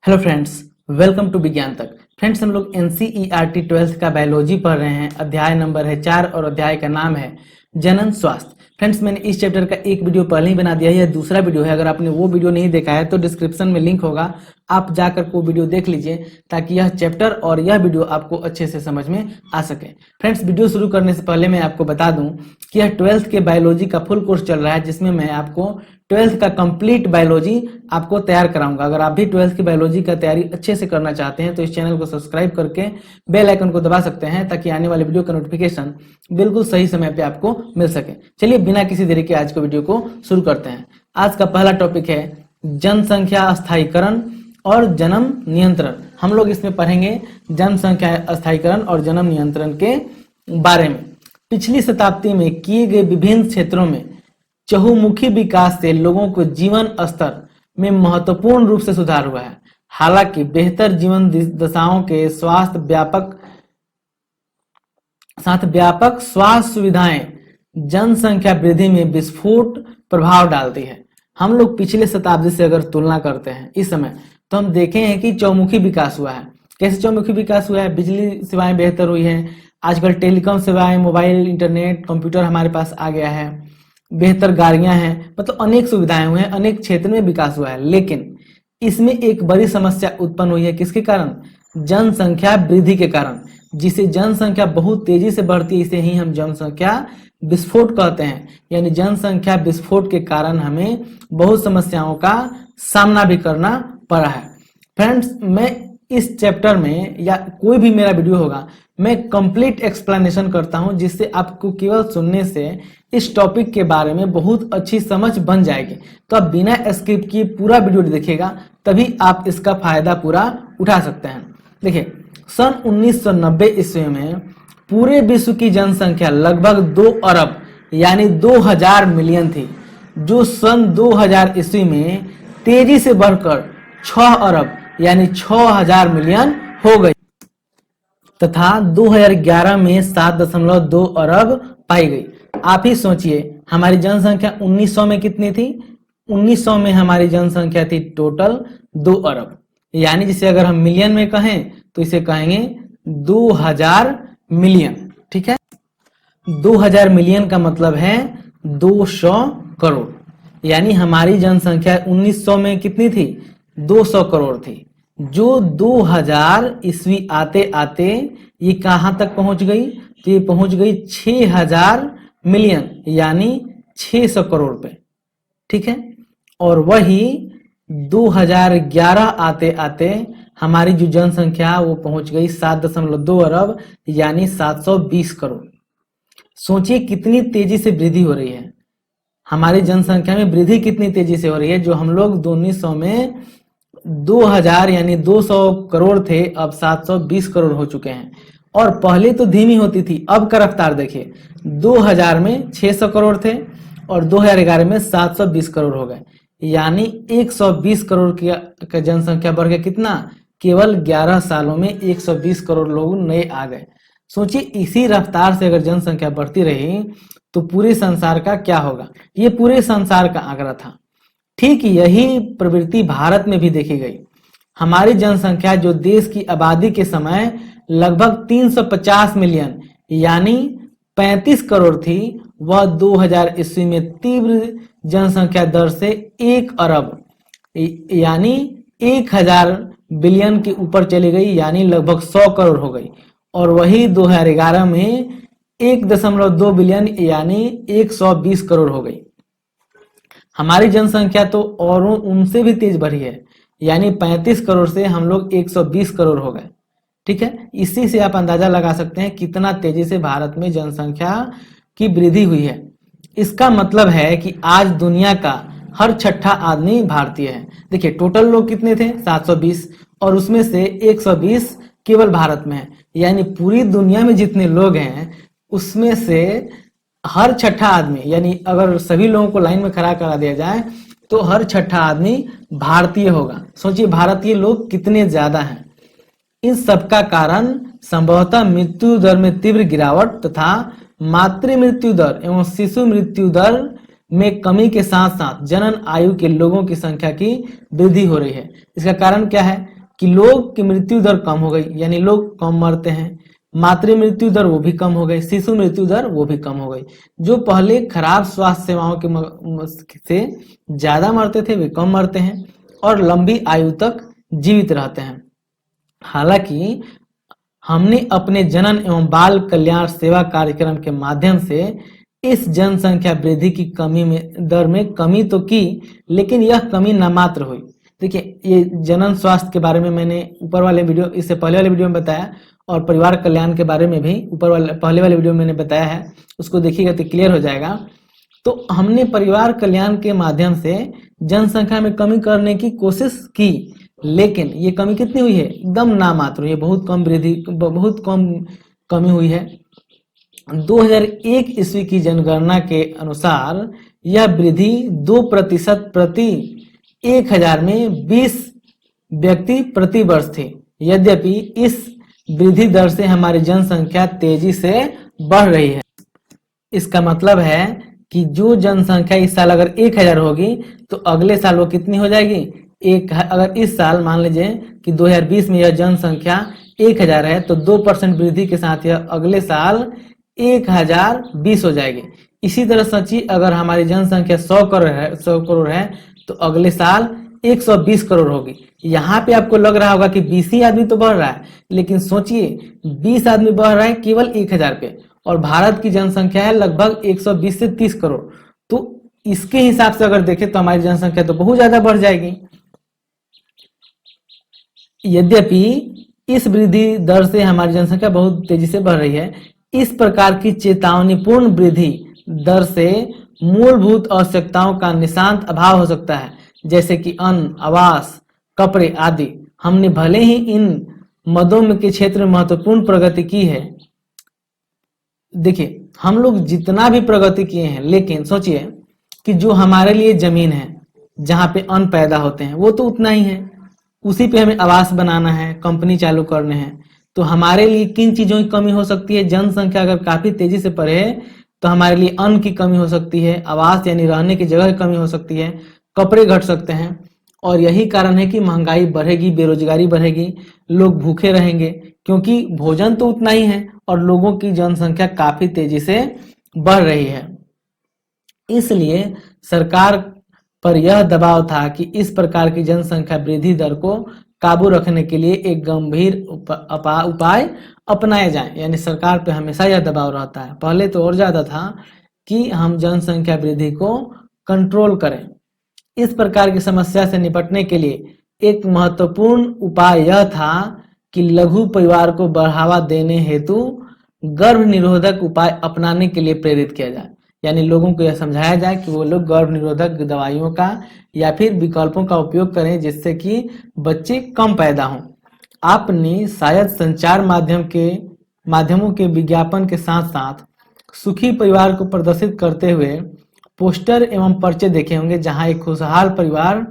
Hello friends, welcome to विज्ञान तक। Friends, हम लोग एनसीईआरटी 12th का बायोलॉजी पढ़ रहे हैं। अध्याय नंबर है 4 और अध्याय का नाम है जनन स्वास्थ्य। फ्रेंड्स, मैंने इस चैप्टर का एक वीडियो पहले ही बना दिया है, यह दूसरा वीडियो है। अगर आपने वो वीडियो नहीं देखा है तो डिस्क्रिप्शन में लिंक होगा, आप जाकर वो वीडियो देख लीजिए ताकि यह चैप्टर और यह वीडियो आपको अच्छे से समझ में आ सके। फ्रेंड्स, वीडियो शुरू करने से पहले मैं आपको बता दूं कि यह 12th के बायोलॉजी का फुल कोर्स चल रहा है, जिसमें मैं आपको 12th का कंप्लीट बायोलॉजी आपको तैयार कराऊंगा। अगर आप भी 12th की बायोलॉजी का तैयारी अच्छे से करना चाहते हैं तो इस चैनल को सब्सक्राइब करके बेल आइकन को दबा सकते हैं ताकि आने वाले वीडियो का नोटिफिकेशन बिल्कुल सही समय पे आपको मिल सके। चलिए बिना किसी देरी के आज के वीडियो को शुरू करते हैं। आज का पहला टॉपिक है जनसंख्या स्थायीकरण और जन्म नियंत्रण। हम लोग इसमें पढ़ेंगे जनसंख्या स्थायीकरण और जन्म नियंत्रण के बारे में। पिछली शताब्दी में किए गए विभिन्न क्षेत्रों में चहुमुखी विकास से लोगों को जीवन स्तर में महत्वपूर्ण रूप से सुधार हुआ है। हालांकि बेहतर जीवन दशाओं के साथ व्यापक स्वास्थ्य सुविधाएं जनसंख्या वृद्धि में विस्फोट प्रभाव डालती है। हम लोग पिछले शताब्दी से अगर तुलना करते हैं इस समय, तो हम देखे हैं कि चौमुखी विकास हुआ है। कैसे चौमुखी विकास हुआ है? बिजली सेवाएं बेहतर हुई है, आजकल टेलीकॉम सेवाएं, मोबाइल, इंटरनेट, कंप्यूटर हमारे पास आ गया है, बेहतर गाड़ियां हैं, मतलब अनेक सुविधाएं हुए हैं, अनेक क्षेत्र में विकास हुआ है। लेकिन इसमें एक बड़ी समस्या उत्पन्न हुई है। किसके कारण? जनसंख्या वृद्धि के कारण। जिसे जनसंख्या बहुत तेजी से बढ़ती है इसे ही हम जनसंख्या विस्फोट कहते हैं। यानी जनसंख्या विस्फोट के कारण हमें बहुत समस्याओं का सामना भी करना पड़ा है। फ्रेंड्स, मैं इस चैप्टर में या कोई भी मेरा वीडियो होगा, मैं कंप्लीट एक्सप्लेनेशन करता हूं, जिससे आपको केवल सुनने से इस टॉपिक के बारे में बहुत अच्छी समझ बन जाएगी। तो आप बिना स्किप किए पूरा वीडियो देखिएगा, तभी आप इसका फायदा पूरा उठा सकते हैं। देखिए, सन 1990 ईस्वी में पूरे विश्व की जनसंख्या लगभग 2 अरब यानी 2000 मिलियन थी, जो सन 2000 ईस्वी में तेजी से बढ़कर 6 अरब यानी 6000 मिलियन हो गई तथा 2011 में 7.2 अरब पाई गई। आप ही सोचिए, हमारी जनसंख्या 1900 में कितनी थी? 1900 में हमारी जनसंख्या थी टोटल 2 अरब। यानी जिसे अगर हम मिलियन में कहें तो इसे कहेंगे 2000 मिलियन। ठीक है, 2000 मिलियन का मतलब है 200 करोड़। यानी हमारी जनसंख्या 1900 में कितनी थी? 200 करोड़ थी, जो 2000 ईस्वी आते आते ये कहां तक पहुंच गई? तो ये पहुंच गई 6000 मिलियन यानी 600 करोड़ पे। ठीक है, और वही 2011 आते आते हमारी जो जनसंख्या वो पहुंच गई 7.2 अरब यानी 720 करोड़। सोचिए कितनी तेजी से वृद्धि हो रही है। हमारी जनसंख्या में वृद्धि कितनी तेजी से हो रही है। जो हम लोग 1900 में 2000 यानी 200 करोड़ थे, अब 720 करोड़ हो चुके हैं। और पहले तो धीमी होती थी, अब का रफ्तार देखिए, 2000 में 600 करोड़ थे और 2011 में 720 करोड़ हो गए। यानी 120 करोड़ की जनसंख्या बढ़ गया। कितना? केवल 11 सालों में 120 करोड़ लोग नए आ गए। सोचिए, इसी रफ्तार से अगर जनसंख्या बढ़ती रही तो पूरे संसार का क्या होगा? ये पूरे संसार का आंकड़ा था। ठीक यही प्रवृत्ति भारत में भी देखी गई। हमारी जनसंख्या जो देश की आबादी के समय लगभग 350 मिलियन यानी 35 करोड़ थी, वह 2000 ईस्वी में तीव्र जनसंख्या दर से 1 अरब यानी 1000 बिलियन के ऊपर चली गई, यानी लगभग 100 करोड़ हो गई। और वही 2011 में 1.2 बिलियन यानी 120 करोड़ हो गई। हमारी जनसंख्या तो औरों उनसे भी तेज बढ़ी है, यानी 35 करोड़ से हम लोग 120 करोड़ हो गए। ठीक है, इसी से आप अंदाजा लगा सकते हैं कितना तेजी से भारत में जनसंख्या की वृद्धि हुई है। इसका मतलब है कि आज दुनिया का हर छठा आदमी भारतीय है। देखिए, टोटल लोग कितने थे? 720, और उसमें से 120 केवल भारत में है। यानी पूरी दुनिया में जितने लोग हैं उसमें से हर छठा आदमी, यानी अगर सभी लोगों को लाइन में खड़ा करा दिया जाए तो हर छठा आदमी भारतीय होगा। सोचिए भारतीय लोग कितने ज्यादा हैं। इन सबका कारण संभवतः मृत्यु दर में तीव्र गिरावट तथा मातृ मृत्यु दर एवं शिशु मृत्यु दर में कमी के साथ साथ जनन आयु के लोगों की संख्या की वृद्धि हो रही है। इसका कारण क्या है? कि लोग की मृत्यु दर कम हो गई, यानी लोग कम मरते हैं। मातृ मृत्यु दर वो भी कम हो गई, शिशु मृत्यु दर वो भी कम हो गई। जो पहले खराब स्वास्थ्य सेवाओं के से ज्यादा मरते थे वे कम मरते हैं और लंबी आयु तक जीवित रहते हैं। हालांकि हमने अपने जनन एवं बाल कल्याण सेवा कार्यक्रम के माध्यम से इस जनसंख्या वृद्धि की दर में कमी तो की, लेकिन यह कमी नामात्र हुई। देखिए, ये जनन स्वास्थ्य के बारे में मैंने ऊपर वाले वीडियो, इससे पहले वाले वीडियो में बताया, और परिवार कल्याण के बारे में भी पहले वाले वीडियो में मैंने बताया है, उसको देखिएगा तो क्लियर हो जाएगा। तो हमने परिवार कल्याण के माध्यम से जनसंख्या में कमी करने की कोशिश की, लेकिन ये कमी कितनी हुई है? एकदम नामात्र हुई है, बहुत कम वृद्धि, बहुत कम कमी हुई है। 2001 ईस्वी की जनगणना के अनुसार यह वृद्धि 2% प्रति 1000 में 20 व्यक्ति प्रति वर्ष थी। यद्यपि इस वृद्धि दर से हमारी जनसंख्या तेजी से बढ़ रही है। इसका मतलब है कि जो जनसंख्या इस साल अगर 1000 होगी तो अगले साल वो कितनी हो जाएगी? अगर इस साल मान लीजिए कि 2020 में यह जनसंख्या 1000 है तो 2% वृद्धि के साथ यह अगले साल 1020 हो जाएगी। इसी तरह सोचिए, अगर हमारी जनसंख्या 100 करोड़ है तो अगले साल 120 करोड़ होगी। यहाँ पे आपको लग रहा होगा कि 20 ही आदमी तो बढ़ रहा है, लेकिन सोचिए 20 आदमी बढ़ रहा है केवल 1000 पे, और भारत की जनसंख्या है लगभग 120 से 30 करोड़। तो इसके हिसाब से अगर देखें तो हमारी जनसंख्या तो बहुत ज्यादा बढ़ जाएगी। यद्यपि इस वृद्धि दर से हमारी जनसंख्या बहुत तेजी से बढ़ रही है। इस प्रकार की चेतावनीपूर्ण वृद्धि दर से मूलभूत आवश्यकताओं का निशांत अभाव हो सकता है, जैसे कि अन्न, आवास, कपड़े आदि। हमने भले ही इन मदों के क्षेत्र में महत्वपूर्ण प्रगति की है। देखिए, हम लोग जितना भी प्रगति किए हैं, लेकिन सोचिए कि जो हमारे लिए जमीन है जहाँ पे अन्न पैदा होते हैं वो तो उतना ही है, उसी पे हमें आवास बनाना है, कंपनी चालू करने हैं। तो हमारे लिए किन चीजों की कमी हो सकती है? जनसंख्या अगर काफी तेजी से बढ़े तो हमारे लिए अन्न की कमी हो सकती है, आवास यानी रहने की जगह की कमी हो सकती है, कपड़े घट सकते हैं, और यही कारण है कि महंगाई बढ़ेगी, बेरोजगारी बढ़ेगी, लोग भूखे रहेंगे, क्योंकि भोजन तो उतना ही है और लोगों की जनसंख्या काफी तेजी से बढ़ रही है। इसलिए सरकार पर यह दबाव था कि इस प्रकार की जनसंख्या वृद्धि दर को काबू रखने के लिए एक गंभीर उपाय अपनाए जाएं। यानी सरकार पे हमेशा यह दबाव रहता है, पहले तो और ज्यादा था कि हम जनसंख्या वृद्धि को कंट्रोल करें। इस प्रकार की समस्या से निपटने के लिए एक महत्वपूर्ण उपाय यह था कि लघु परिवार को बढ़ावा देने हेतु गर्भ निरोधक उपाय अपनाने के लिए प्रेरित किया जाए। यानी लोगों को यह समझाया जाए कि वो लोग गर्भ निरोधक दवाइयों का या फिर विकल्पों का उपयोग करें जिससे कि बच्चे कम पैदा हों। आपने शायद संचार माध्यमों के विज्ञापन के साथ साथ सुखी परिवार को प्रदर्शित करते हुए पोस्टर एवं पर्चे देखे होंगे, जहां एक खुशहाल परिवार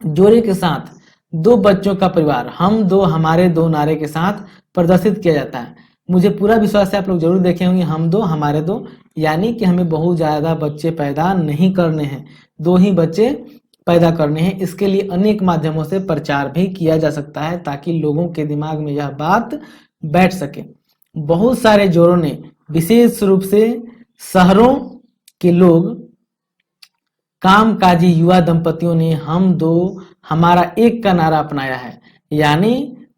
जोड़े के साथ 2 बच्चों का परिवार, हम 2 हमारे 2 नारे के साथ प्रदर्शित किया जाता है। मुझे पूरा विश्वास है आप लोग जरूर देखे होंगे, हम 2 हमारे 2, यानी कि हमें बहुत ज्यादा बच्चे पैदा नहीं करने हैं, 2 ही बच्चे पैदा करने हैं। इसके लिए अनेक माध्यमों से प्रचार भी किया जा सकता है ताकि लोगों के दिमाग में यह बात बैठ सके। बहुत सारे जोड़ों ने, विशेष रूप से शहरों के लोग, कामकाजी युवा दंपतियों ने हम 2 हमारा एक का नारा अपनाया है। यानी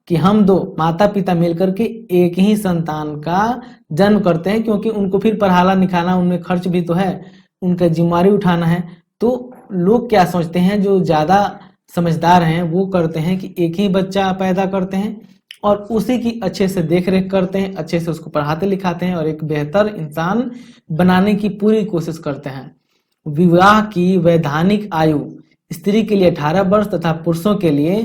कि हम 2 माता पिता मिलकर के एक ही संतान का जन्म करते हैं, क्योंकि उनको फिर पढ़ाना लिखाना, उनमें खर्च भी तो है, उनका जिम्मेवारी उठाना है। तो लोग क्या सोचते हैं, जो ज्यादा समझदार हैं वो करते हैं कि एक ही बच्चा पैदा करते हैं और उसी की अच्छे से देख रेख करते हैं, अच्छे से उसको पढ़ाते लिखाते हैं और एक बेहतर इंसान बनाने की पूरी कोशिश करते हैं। विवाह की वैधानिक आयु स्त्री के लिए 18 वर्ष तथा पुरुषों के लिए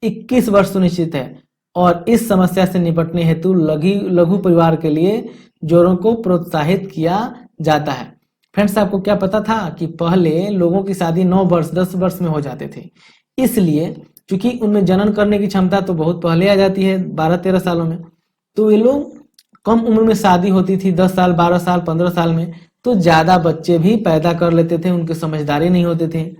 21 वर्ष सुनिश्चित है, और इस समस्या से निपटने हेतु लघु परिवार के लिए जोड़ों को प्रोत्साहित किया जाता है। फ्रेंड्स, आपको क्या पता था कि पहले लोगों की शादी 9 वर्ष 10 वर्ष में हो जाते थे, इसलिए क्योंकि उनमें जनन करने की क्षमता तो बहुत पहले आ जाती है 12-13 सालों में, तो ये लोग कम उम्र में शादी होती थी, 10 साल 12 साल 15 साल में, तो ज्यादा बच्चे भी पैदा कर लेते थे, उनकी समझदारी नहीं होते थे।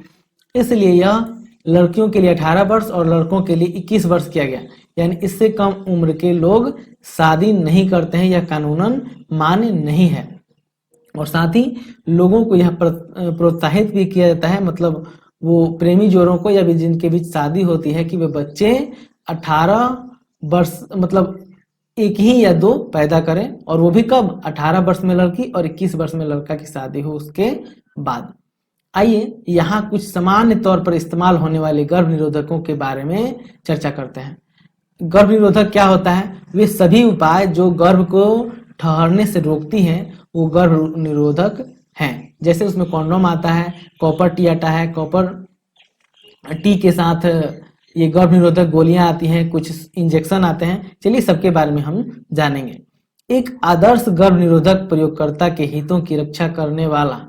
इसलिए यह लड़कियों के लिए 18 वर्ष और लड़कों के लिए 21 वर्ष किया गया। यानी इससे कम उम्र के लोग शादी नहीं करते हैं, यह कानूनन मान्य नहीं है। और साथ ही लोगों को यह प्रोत्साहित भी किया जाता है, मतलब वो प्रेमी जोड़ों को या भी जिनके बीच शादी होती है कि वे बच्चे 18 वर्ष मतलब एक ही या दो पैदा करें, और वो भी कब, 18 वर्ष में लड़की और 21 वर्ष में लड़का की शादी हो उसके बाद। आइए यहाँ कुछ सामान्य तौर पर इस्तेमाल होने वाले गर्भ निरोधकों के बारे में चर्चा करते हैं। गर्भ निरोधक क्या होता है? वे सभी उपाय जो गर्भ को ठहरने से रोकती हैं वो गर्भ निरोधक हैं। जैसे उसमें कॉन्डोम आता है, कॉपर टी आता है, कॉपर टी के साथ ये गर्भ निरोधक गोलियां आती हैं, कुछ इंजेक्शन आते हैं। चलिए सबके बारे में हम जानेंगे। एक आदर्श गर्भ निरोधक प्रयोगकर्ता के हितों की रक्षा करने वाला,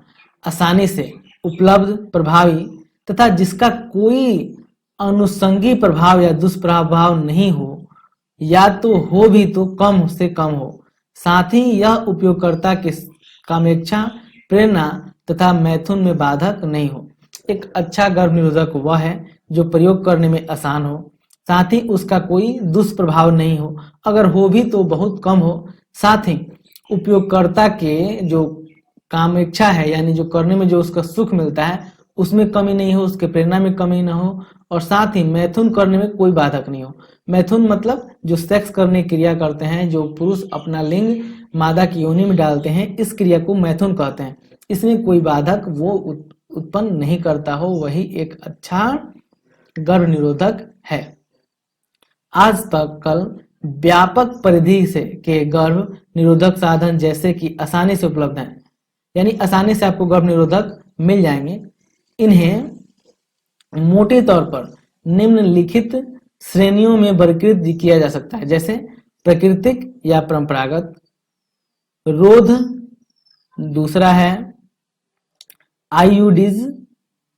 आसानी से उपलब्ध, प्रभावी तथा जिसका कोई अनुषंगी प्रभाव या दुष्प्रभाव नहीं हो, या तो हो भी तो कम से कम हो। साथ ही यह उपयोगकर्ता के कामेच्छा, प्रेरणा तथा मैथुन में बाधक नहीं हो। एक अच्छा गर्भ निरोधक वह है जो प्रयोग करने में आसान हो, साथ ही उसका कोई दुष्प्रभाव नहीं हो, अगर हो भी तो बहुत कम हो। साथ ही उपयोगकर्ता के जो कामेच्छा है, यानी जो करने में जो उसका सुख मिलता है उसमें कमी नहीं हो, उसके प्रेरणा में कमी ना हो, और साथ ही मैथुन करने में कोई बाधक नहीं हो। मैथुन मतलब जो सेक्स करने की क्रिया करते हैं, जो पुरुष अपना लिंग मादा की योनि में डालते हैं, इस क्रिया को मैथुन कहते हैं। इसमें कोई बाधक वो उत्पन्न नहीं करता हो, वही एक अच्छा गर्भ निरोधक है। आज तक कल व्यापक परिधि से के गर्भ निरोधक साधन जैसे कि आसानी से उपलब्ध हैं, यानी आसानी से आपको गर्भ निरोधक मिल जाएंगे। इन्हें मोटे तौर पर निम्नलिखित श्रेणियों में वर्गीकृत किया जा सकता है, जैसे प्राकृतिक या परंपरागत, रोध, दूसरा है आईयूडीज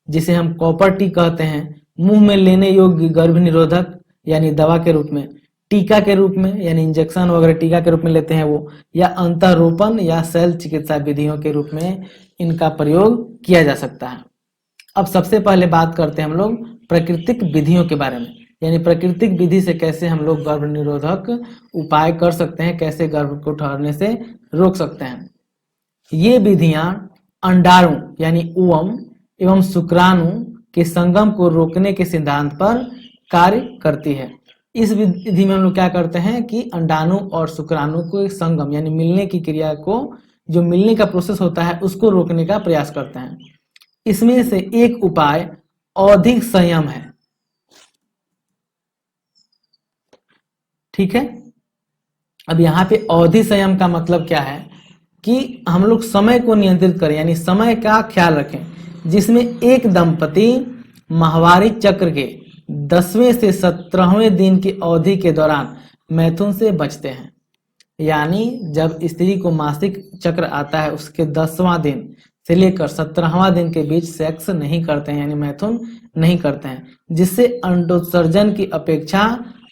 जिसे हम कॉपर टी कहते हैं, मुंह में लेने योग्य गर्भ निरोधक यानी दवा के रूप में, टीका के रूप में यानी इंजेक्शन वगैरह टीका के रूप में लेते हैं वो, या अंतःरोपण या शैल चिकित्सा विधियों के रूप में इनका प्रयोग किया जा सकता है। अब सबसे पहले बात करते हैं हम लोग प्राकृतिक विधियों के बारे में, यानी प्राकृतिक विधि से कैसे हम लोग गर्भ निरोधक उपाय कर सकते हैं, कैसे गर्भ को ठहरने से रोक सकते हैं। ये विधियां अंडाणु यानी ओवम एवं शुक्राणु के संगम को रोकने के सिद्धांत पर कार्य करती है। इस विधि में हम लोग क्या करते हैं कि अंडाणु और शुक्राणु को संगम यानी मिलने की क्रिया को, जो मिलने का प्रोसेस होता है उसको रोकने का प्रयास करते हैं। इसमें से एक उपाय औधिक संयम है। ठीक है, अब यहाँ पे अवधि संयम का मतलब क्या है कि हम लोग समय को नियंत्रित करें, यानी समय का ख्याल रखें, जिसमें एक दंपति माहवारी चक्र के 10वें से 17वें दिन की अवधि के दौरान मैथुन से बचते हैं। यानी जब स्त्री को मासिक चक्र आता है उसके 10वां दिन से लेकर 17वां दिन के बीच सेक्स नहीं करते हैं, यानी मैथुन नहीं करते हैं, जिससे अंडोत्सर्जन की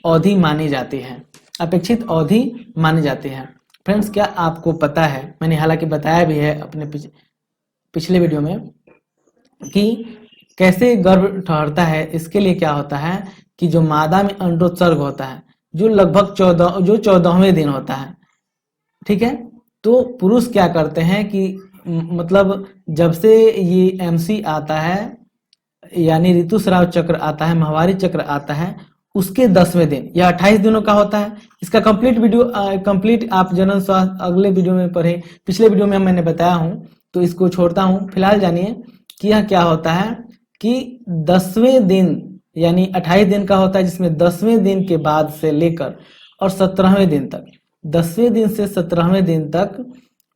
अवधि मानी जाती है, अपेक्षित अवधि मानी जाती है। फ्रेंड्स, क्या आपको पता है, मैंने हालांकि बताया भी है अपने पिछले वीडियो में कि कैसे गर्भ ठहरता है। इसके लिए क्या होता है कि जो मादा में अंडोत्सर्ग होता है जो लगभग 14वें दिन होता है, ठीक है, तो पुरुष क्या करते हैं कि मतलब जब से ये एमसी आता है यानी ऋतुस्राव चक्र आता है, माहवारी चक्र आता है, उसके 10वें दिन या 28 दिनों का होता है। इसका कंप्लीट आप जनन स्वास्थ्य अगले वीडियो में पढ़े, पिछले वीडियो में मैंने बताया हूँ, तो इसको छोड़ता हूँ। फिलहाल जानिए कि यह क्या होता है कि 10वें दिन यानी 28 दिन का होता है, जिसमें 10वें दिन के बाद से लेकर और 17वें दिन तक, 10वें दिन से 17वें दिन तक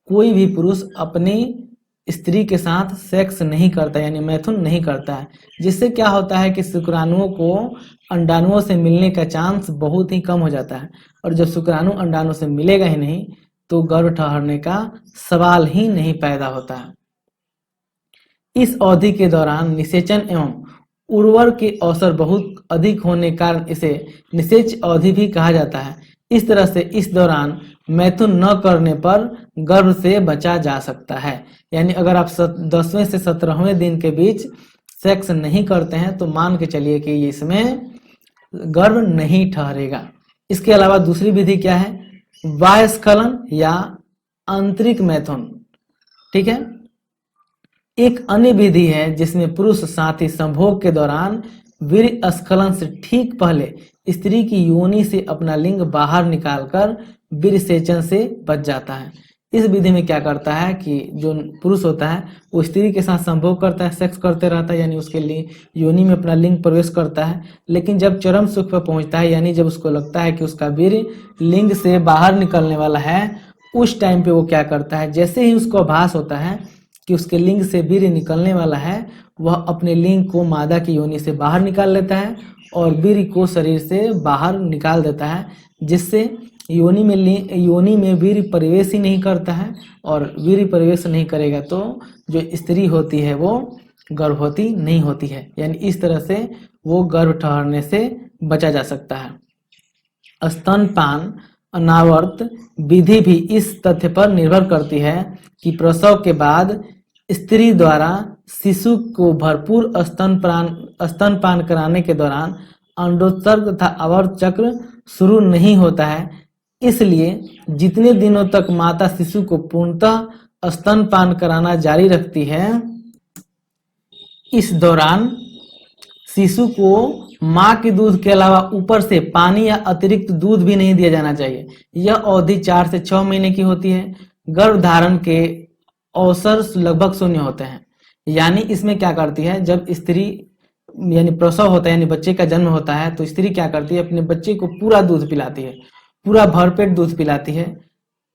कोई भी पुरुष अपनी स्त्री के साथ सेक्स नहीं करता, यानी मैथुन नहीं करता है, जिससे क्या होता है कि शुक्राणुओं को अंडाणुओं से मिलने का चांस बहुत ही कम हो जाता है, और जब शुक्राणु अंडाणु से मिलेगा ही नहीं तो गर्भ ठहरने का सवाल ही नहीं पैदा होता है। इस अवधि के दौरान निषेचन एवं उर्वर के अवसर बहुत अधिक होने के कारण इसे निषेच अवधि भी कहा जाता है। इस तरह से इस दौरान मैथुन न करने पर गर्भ से बचा जा सकता है। यानी अगर आप 10वें से 17वें दिन के बीच सेक्स नहीं करते हैं तो मान के चलिए कि इसमें गर्भ नहीं ठहरेगा। इसके अलावा दूसरी विधि क्या है, बाह्य स्खलन या आंतरिक मैथुन। ठीक है, एक अन्य विधि है जिसमें पुरुष साथी संभोग के दौरान वीर्य स्खलन से ठीक पहले स्त्री की योनि से अपना लिंग बाहर निकालकर वीर्य सेचन से बच जाता है। इस विधि में क्या करता है कि जो पुरुष होता है वो स्त्री के साथ संभोग करता है, सेक्स करते रहता है, यानी उसके लिए योनि में अपना लिंग प्रवेश करता है। लेकिन जब चरम सुख पर पहुंचता है, यानी जब उसको लगता है कि उसका वीर्य लिंग से बाहर निकलने वाला है, उस टाइम पे वो क्या करता है, जैसे ही उसको आभास होता है कि उसके लिंग से वीर्य निकलने वाला है, वह अपने लिंग को मादा की योनि से बाहर निकाल लेता है और वीर्य को शरीर से बाहर निकाल देता है, जिससे योनि में वीर्य प्रवेश ही नहीं करता है। और वीर्य प्रवेश नहीं करेगा तो जो स्त्री होती है वो गर्भवती नहीं होती है, यानी इस तरह से वो गर्भ ठहरने से बचा जा सकता है। स्तनपान अनावर्त विधि भी इस तथ्य पर निर्भर करती है कि प्रसव के बाद स्त्री द्वारा शिशु को भरपूर स्तनपान कराने के दौरान अंडोत्सर्ग तथा आवर्त चक्र शुरू नहीं होता है। इसलिए जितने दिनों तक माता शिशु को पूर्णतः स्तनपान कराना जारी रखती है, इस दौरान शिशु को मां के दूध के अलावा ऊपर से पानी या अतिरिक्त दूध भी नहीं दिया जाना चाहिए। यह अवधि 4 से 6 महीने की होती है। गर्भधारण के अवसर लगभग शून्य होते हैं, यानी इसमें क्या करती है, जब स्त्री यानी प्रसव होता है, यानी बच्चे का जन्म होता है, तो स्त्री क्या करती है, अपने बच्चे को पूरा दूध पिलाती है, पूरा भरपेट दूध पिलाती है,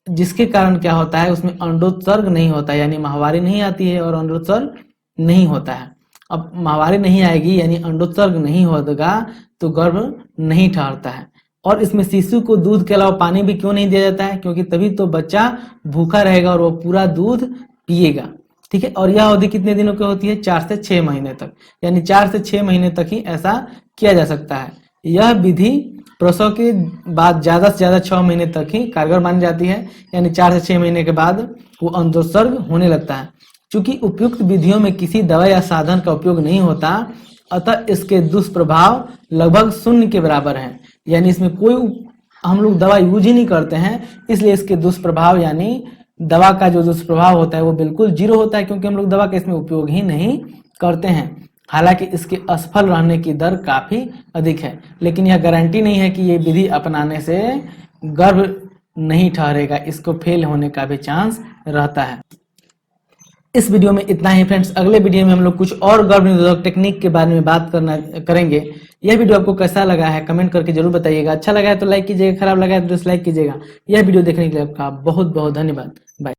जिसके कारण क्या होता है, उसमें अंडोत्सर्ग नहीं होता है, यानी माहवारी नहीं आती है और अंडोत्सर्ग नहीं होता है। अब माहवारी नहीं आएगी यानी अंडोत्सर्ग नहीं होगा तो गर्भ नहीं ठहरता है। और इसमें शिशु को दूध के अलावा पानी भी क्यों नहीं दिया जाता है, क्योंकि तभी तो बच्चा भूखा रहेगा और वो पूरा दूध पिएगा। ठीक है, और यह अवधि कितने दिनों की होती है, 4 से 6 महीने तक, यानी 4 से 6 महीने तक ही ऐसा किया जा सकता है। यह विधि प्रसव के बाद ज्यादा से ज्यादा 6 महीने तक ही कारगर मानी जाती है, यानी 4 से 6 महीने के बाद वो अंडोत्सर्ग होने लगता है। चूंकि उपयुक्त विधियों में किसी दवा या साधन का उपयोग नहीं होता, अतः इसके दुष्प्रभाव लगभग शून्य के बराबर हैं, यानी इसमें कोई हम लोग दवा यूज ही नहीं करते हैं, इसलिए इसके दुष्प्रभाव यानी दवा का जो दुष्प्रभाव होता है वो बिल्कुल जीरो होता है, क्योंकि हम लोग दवा का इसमें उपयोग ही नहीं करते हैं। हालांकि इसके असफल रहने की दर काफी अधिक है, लेकिन यह गारंटी नहीं है कि ये विधि अपनाने से गर्भ नहीं ठहरेगा, इसको फेल होने का भी चांस रहता है। इस वीडियो में इतना ही फ्रेंड्स। अगले वीडियो में हम लोग कुछ और गर्भ निरोधक टेक्निक के बारे में बात करेंगे। यह वीडियो आपको कैसा लगा है कमेंट करके जरूर बताइएगा। अच्छा लगा है तो लाइक कीजिएगा, खराब लगा है तो डिसलाइक कीजिएगा। यह वीडियो देखने के लिए आपका बहुत बहुत धन्यवाद। बाय।